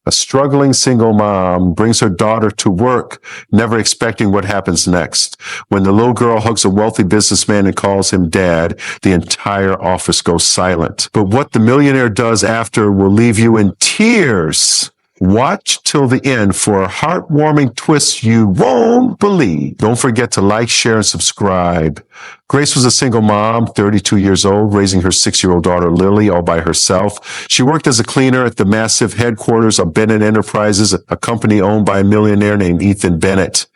A struggling single mom brings her daughter to work, never expecting what happens next. When the little girl hugs a wealthy businessman and calls him dad, the entire office goes silent. But what the millionaire does after will leave you in tears. Watch till the end for a heartwarming twist you won't believe. Don't forget to like, share, and subscribe. Grace was a single mom, 32 years old, raising her 6-year-old daughter, Lily, all by herself. She worked as a cleaner at the massive headquarters of Bennett Enterprises, a company owned by a millionaire named Ethan Bennett.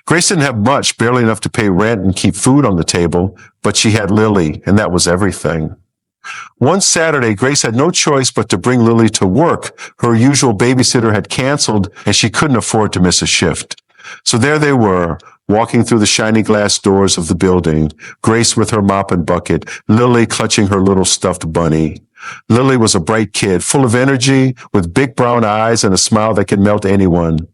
Grace didn't have much, barely enough to pay rent and keep food on the table, but she had Lily, and that was everything. One Saturday, Grace had no choice but to bring Lily to work. Her usual babysitter had canceled, and she couldn't afford to miss a shift. So there they were, walking through the shiny glass doors of the building, Grace with her mop and bucket, Lily clutching her little stuffed bunny. Lily was a bright kid, full of energy, with big brown eyes and a smile that could melt anyone.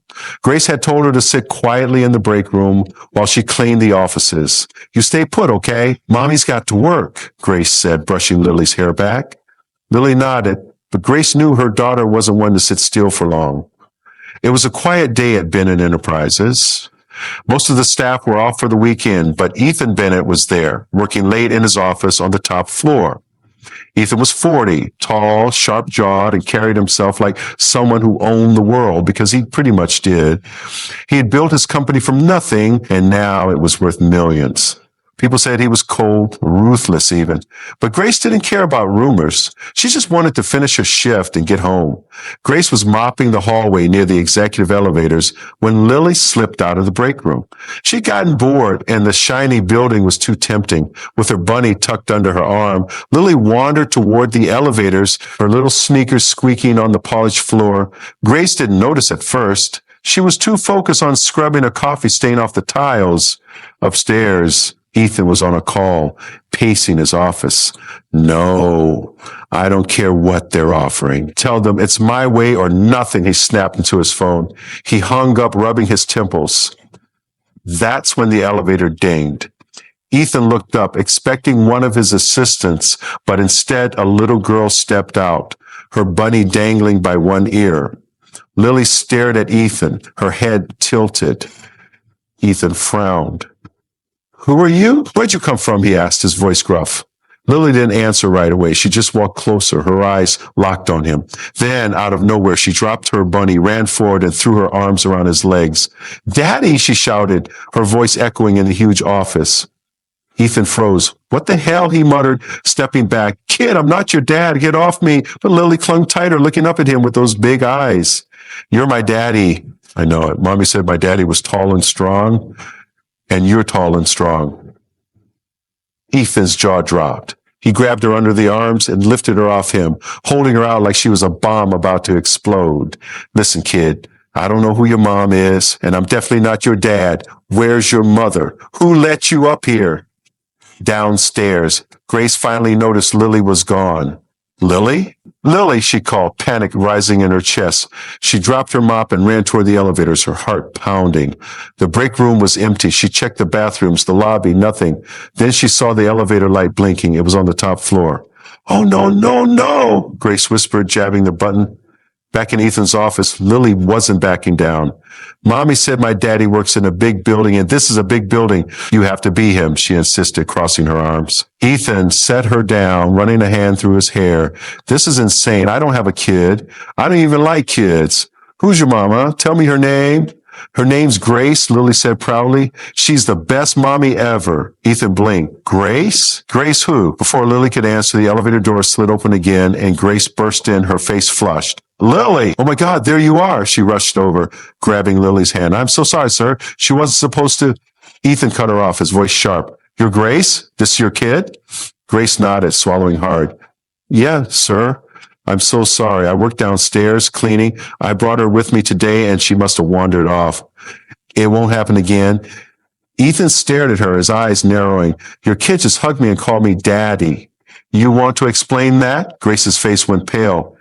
Grace had told her to sit quietly in the break room while she cleaned the offices. You stay put, okay? Mommy's got to work, Grace said, brushing Lily's hair back. Lily nodded, but Grace knew her daughter wasn't one to sit still for long. It was a quiet day at Bennett Enterprises. Most of the staff were off for the weekend, but Ethan Bennett was there, working late in his office on the top floor. Ethan was 40, tall, sharp-jawed, and carried himself like someone who owned the world, because he pretty much did. He had built his company from nothing, and now it was worth millions. People said he was cold, ruthless even. But Grace didn't care about rumors. She just wanted to finish her shift and get home. Grace was mopping the hallway near the executive elevators when Lily slipped out of the break room. She'd gotten bored, and the shiny building was too tempting. With her bunny tucked under her arm, Lily wandered toward the elevators, her little sneakers squeaking on the polished floor. Grace didn't notice at first. She was too focused on scrubbing a coffee stain off the tiles. Upstairs, Ethan was on a call, pacing his office. No, I don't care what they're offering. Tell them it's my way or nothing, he snapped into his phone. He hung up, rubbing his temples. That's when the elevator dinged. Ethan looked up, expecting one of his assistants, but instead a little girl stepped out, her bunny dangling by one ear. Lily stared at Ethan, her head tilted. Ethan frowned. Who are you? Where'd you come from? He asked, his voice gruff. Lily didn't answer right away. She just walked closer, her eyes locked on him. Then, out of nowhere, she dropped her bunny, ran forward, and threw her arms around his legs. Daddy, she shouted, her voice echoing in the huge office. Ethan froze. What the hell? He muttered, stepping back. Kid, I'm not your dad. Get off me. But Lily clung tighter, looking up at him with those big eyes. You're my daddy. I know it. Mommy said my daddy was tall and strong. And you're tall and strong. Ethan's jaw dropped. He grabbed her under the arms and lifted her off him, holding her out like she was a bomb about to explode. Listen, kid, I don't know who your mom is, and I'm definitely not your dad. Where's your mother? Who let you up here? Downstairs, Grace finally noticed Lily was gone. Lily? Lily, she called, panic rising in her chest. She dropped her mop and ran toward the elevators, her heart pounding. The break room was empty. She checked the bathrooms, the lobby, nothing. Then she saw the elevator light blinking. It was on the top floor. Oh, no, no, no, Grace whispered, jabbing the button. Back in Ethan's office, Lily wasn't backing down. Mommy said my daddy works in a big building, and this is a big building. You have to be him, she insisted, crossing her arms. Ethan set her down, running a hand through his hair. This is insane. I don't have a kid. I don't even like kids. Who's your mama? Tell me her name. Her name's Grace, Lily said proudly. She's the best mommy ever. Ethan blinked. Grace? Grace who? Before Lily could answer, the elevator door slid open again, and Grace burst in, her face flushed. Lily! Oh my God, there you are. She rushed over, grabbing Lily's hand. I'm so sorry, sir. She wasn't supposed to. Ethan cut her off, his voice sharp. You're Grace? This your kid? Grace nodded, swallowing hard. Yeah, sir. I'm so sorry. I worked downstairs cleaning. I brought her with me today, and she must have wandered off. It won't happen again. Ethan stared at her, his eyes narrowing. Your kid just hugged me and called me daddy. You want to explain that? Grace's face went pale.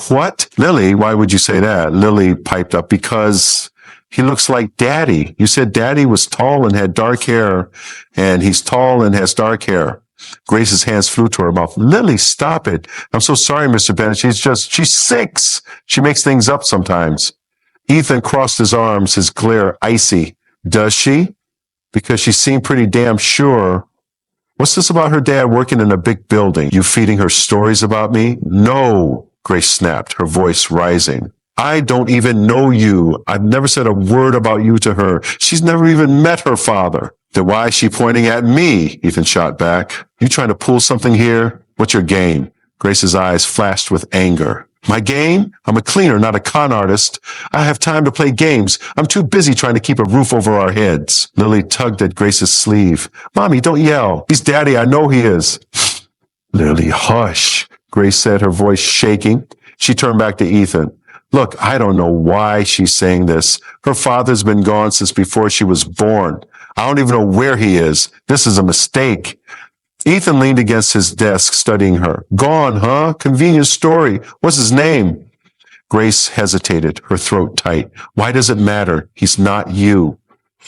What? Lily, why would you say that? Lily piped up, because he looks like daddy. You said daddy was tall and had dark hair, and he's tall and has dark hair. Grace's hands flew to her mouth. Lily, stop it. I'm so sorry, Mr. Bennett. She's 6. She makes things up sometimes. Ethan crossed his arms, his glare icy. Does she? Because she seemed pretty damn sure. What's this about her dad working in a big building? You feeding her stories about me? No, Grace snapped, her voice rising. I don't even know you. I've never said a word about you to her. She's never even met her father. Then why is she pointing at me? Ethan shot back. You trying to pull something here? What's your game? Grace's eyes flashed with anger. My game? I'm a cleaner, not a con artist. I have time to play games. I'm too busy trying to keep a roof over our heads. Lily tugged at Grace's sleeve. Mommy, don't yell. He's daddy. I know he is. Lily, hush, Grace said, her voice shaking. She turned back to Ethan. Look, I don't know why she's saying this. Her father's been gone since before she was born. I don't even know where he is. This is a mistake. Ethan leaned against his desk, studying her. Gone, huh? Convenient story. What's his name? Grace hesitated, her throat tight. Why does it matter? He's not you.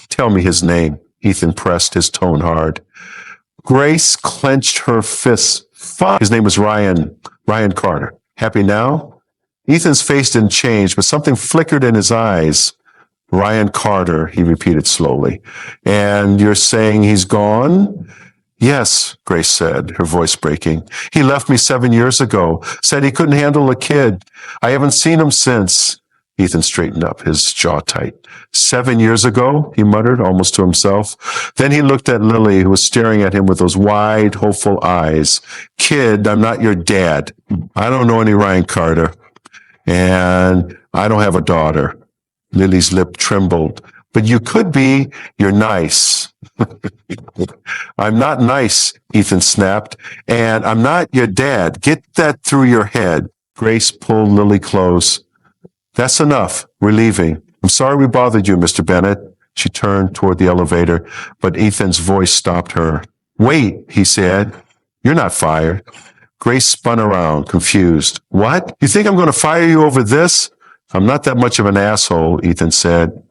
Tell me his name. Ethan pressed, his tone hard. Grace clenched her fists. Fine. His name was Ryan Carter. Happy now? Ethan's face didn't change, but something flickered in his eyes. Ryan Carter, he repeated slowly. And you're saying he's gone? Yes, Grace said, her voice breaking. He left me 7 years ago, said he couldn't handle a kid. I haven't seen him since. Ethan straightened up, his jaw tight. 7 years ago, he muttered, almost to himself. Then he looked at Lily, who was staring at him with those wide, hopeful eyes. Kid, I'm not your dad. I don't know any Ryan Carter. And I don't have a daughter. Lily's lip trembled. But you could be. You're nice. I'm not nice, Ethan snapped. And I'm not your dad. Get that through your head. Grace pulled Lily close. That's enough. We're leaving. I'm sorry we bothered you, Mr. Bennett. She turned toward the elevator, but Ethan's voice stopped her. Wait, he said. You're not fired. Grace spun around, confused. What? You think I'm going to fire you over this? I'm not that much of an asshole, Ethan said.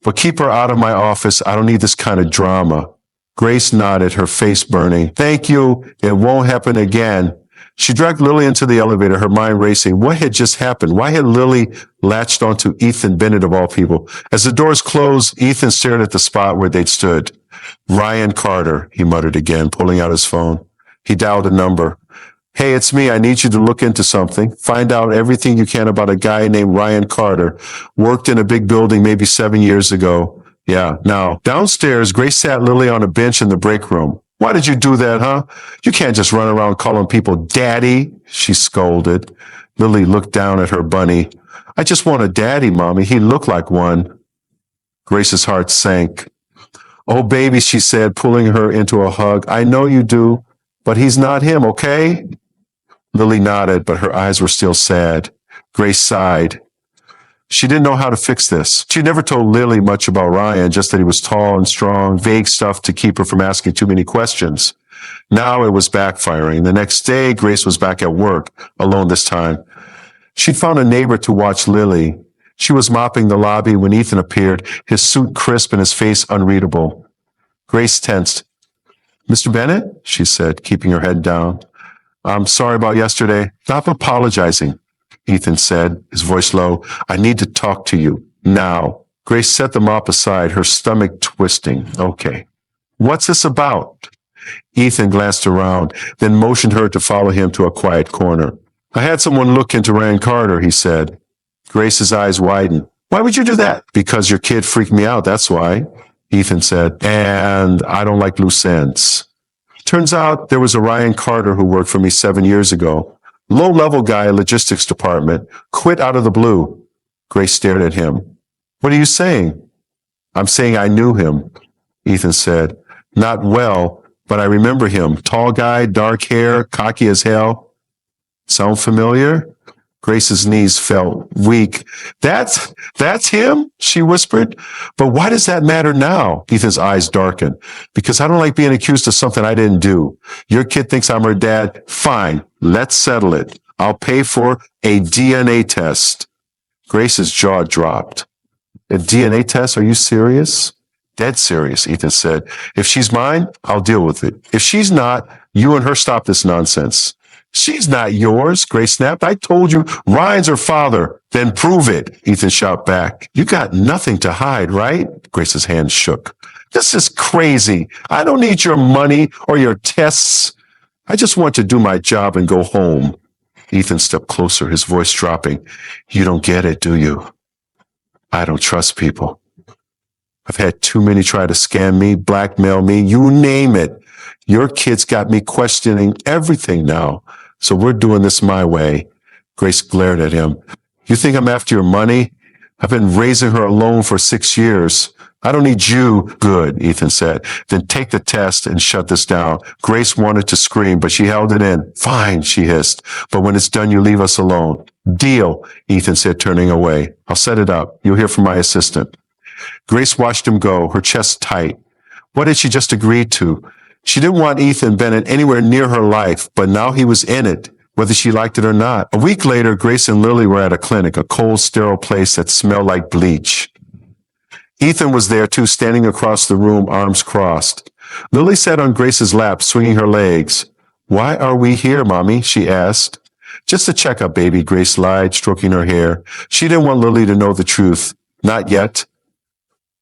But keep her out of my office. I don't need this kind of drama. Grace nodded, her face burning. Thank you. It won't happen again. She dragged Lily into the elevator, her mind racing. What had just happened? Why had Lily latched onto Ethan Bennett of all people? As the doors closed, Ethan stared at the spot where they'd stood. Ryan Carter, he muttered again, pulling out his phone. He dialed a number. Hey, it's me. I need you to look into something. Find out everything you can about a guy named Ryan Carter. Worked in a big building maybe 7 years ago. Yeah. Now, downstairs, Grace sat Lily on a bench in the break room. Why did you do that, huh? You can't just run around calling people daddy, she scolded. Lily looked down at her bunny. I just want a daddy, Mommy. He looked like one. Grace's heart sank. Oh, baby, she said, pulling her into a hug. I know you do, but he's not him, okay? Lily nodded, but her eyes were still sad. Grace sighed. She didn't know how to fix this. She never told Lily much about Ryan, just that he was tall and strong, vague stuff to keep her from asking too many questions. Now it was backfiring. The next day, Grace was back at work, alone this time. She'd found a neighbor to watch Lily. She was mopping the lobby when Ethan appeared, his suit crisp and his face unreadable. Grace tensed. Mr. Bennett, she said, keeping her head down. I'm sorry about yesterday. Stop apologizing, Ethan said, his voice low. I need to talk to you now. Grace set the mop aside, her stomach twisting. Okay. What's this about? Ethan glanced around, then motioned her to follow him to a quiet corner. I had someone look into Ryan Carter, he said. Grace's eyes widened. Why would you do that? Because your kid freaked me out, that's why, Ethan said. And I don't like loose ends. Turns out there was a Ryan Carter who worked for me 7 years ago. Low-level guy, logistics department, quit out of the blue. Grace stared at him. What are you saying? I'm saying I knew him, Ethan said. Not well, but I remember him. Tall guy, dark hair, cocky as hell. Sound familiar? Grace's knees felt weak. That's him, she whispered. But why does that matter now? Ethan's eyes darkened. Because I don't like being accused of something I didn't do. Your kid thinks I'm her dad. Fine, let's settle it. I'll pay for a DNA test. Grace's jaw dropped. A DNA test? Are you serious? Dead serious, Ethan said. If she's mine, I'll deal with it. If she's not, You and her stop this nonsense. She's not yours, Grace snapped. I told you Ryan's her father. Then prove it, Ethan shot back. You got nothing to hide, right? Grace's hand shook. This is crazy. I don't need your money or your tests. I just want to do my job and go home. Ethan stepped closer, his voice dropping. You don't get it, do you? I don't trust people. I've had too many try to scam me, blackmail me, you name it. Your kids got me questioning everything now. So we're doing this my way. Grace glared at him. You think I'm after your money? I've been raising her alone for 6 years. I don't need you. Good, Ethan said. Then take the test and shut this down. Grace wanted to scream, but she held it in. Fine, she hissed. But when it's done, you leave us alone. Deal, Ethan said, turning away. I'll set it up. You'll hear from my assistant. Grace watched him go, her chest tight. What had she just agreed to? She didn't want Ethan Bennett anywhere near her life, but now he was in it, whether she liked it or not. A week later, Grace and Lily were at a clinic, a cold, sterile place that smelled like bleach. Ethan was there too, standing across the room, arms crossed. Lily sat on Grace's lap, swinging her legs. Why are we here, Mommy? She asked. Just a checkup, baby, Grace lied, stroking her hair. She didn't want Lily to know the truth. Not yet.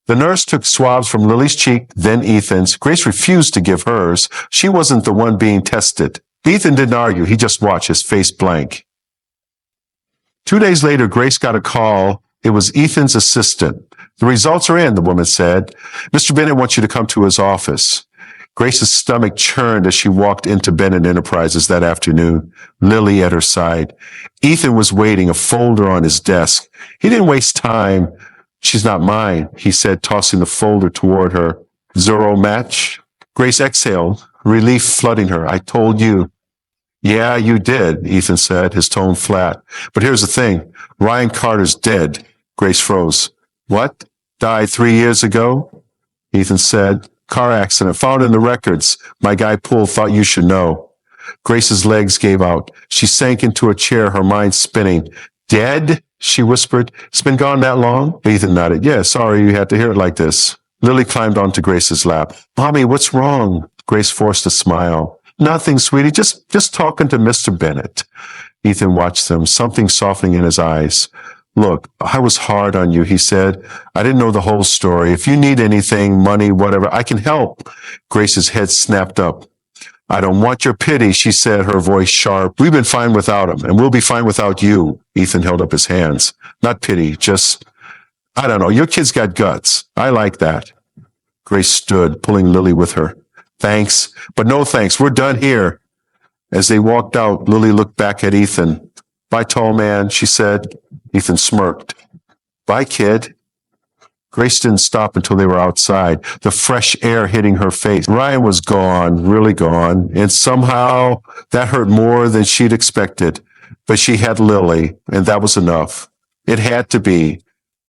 The nurse took swabs from Lily's cheek, then Ethan's. Grace refused to give hers. She wasn't the one being tested. Ethan didn't argue. He just watched, his face blank. 2 days later, Grace got a call. It was Ethan's assistant. The results are in, the woman said. Mr. Bennett wants you to come to his office. Grace's stomach churned as she walked into Bennett Enterprises that afternoon, Lily at her side. Ethan was waiting, a folder on his desk. He didn't waste time. She's not mine, he said, tossing the folder toward her. Zorro match? Grace exhaled, relief flooding her. I told you. Yeah, you did, Ethan said, his tone flat. But here's the thing. Ryan Carter's dead. Grace froze. What? Died 3 years ago? Ethan said. Car accident. Found in the records. My guy Poole thought you should know. Grace's legs gave out. She sank into a chair, her mind spinning. Dead? She whispered. It's been gone that long? Ethan nodded. Yeah, sorry you had to hear it like this. Lily climbed onto Grace's lap. Mommy, what's wrong? Grace forced a smile. Nothing, sweetie. Just talking to Mr. Bennett. Ethan watched them, something softening in his eyes. Look, I was hard on you, he said. I didn't know the whole story. If you need anything, money, whatever, I can help. Grace's head snapped up. I don't want your pity, she said, her voice sharp. We've been fine without him, and we'll be fine without you. Ethan held up his hands. Not pity, just, I don't know, your kid's got guts. I like that. Grace stood, pulling Lily with her. Thanks, but no thanks. We're done here. As they walked out, Lily looked back at Ethan. Bye, tall man, she said. Ethan smirked. Bye, kid. Grace didn't stop until they were outside, the fresh air hitting her face. Ryan was gone, really gone, and somehow that hurt more than she'd expected. But she had Lily, and that was enough. It had to be.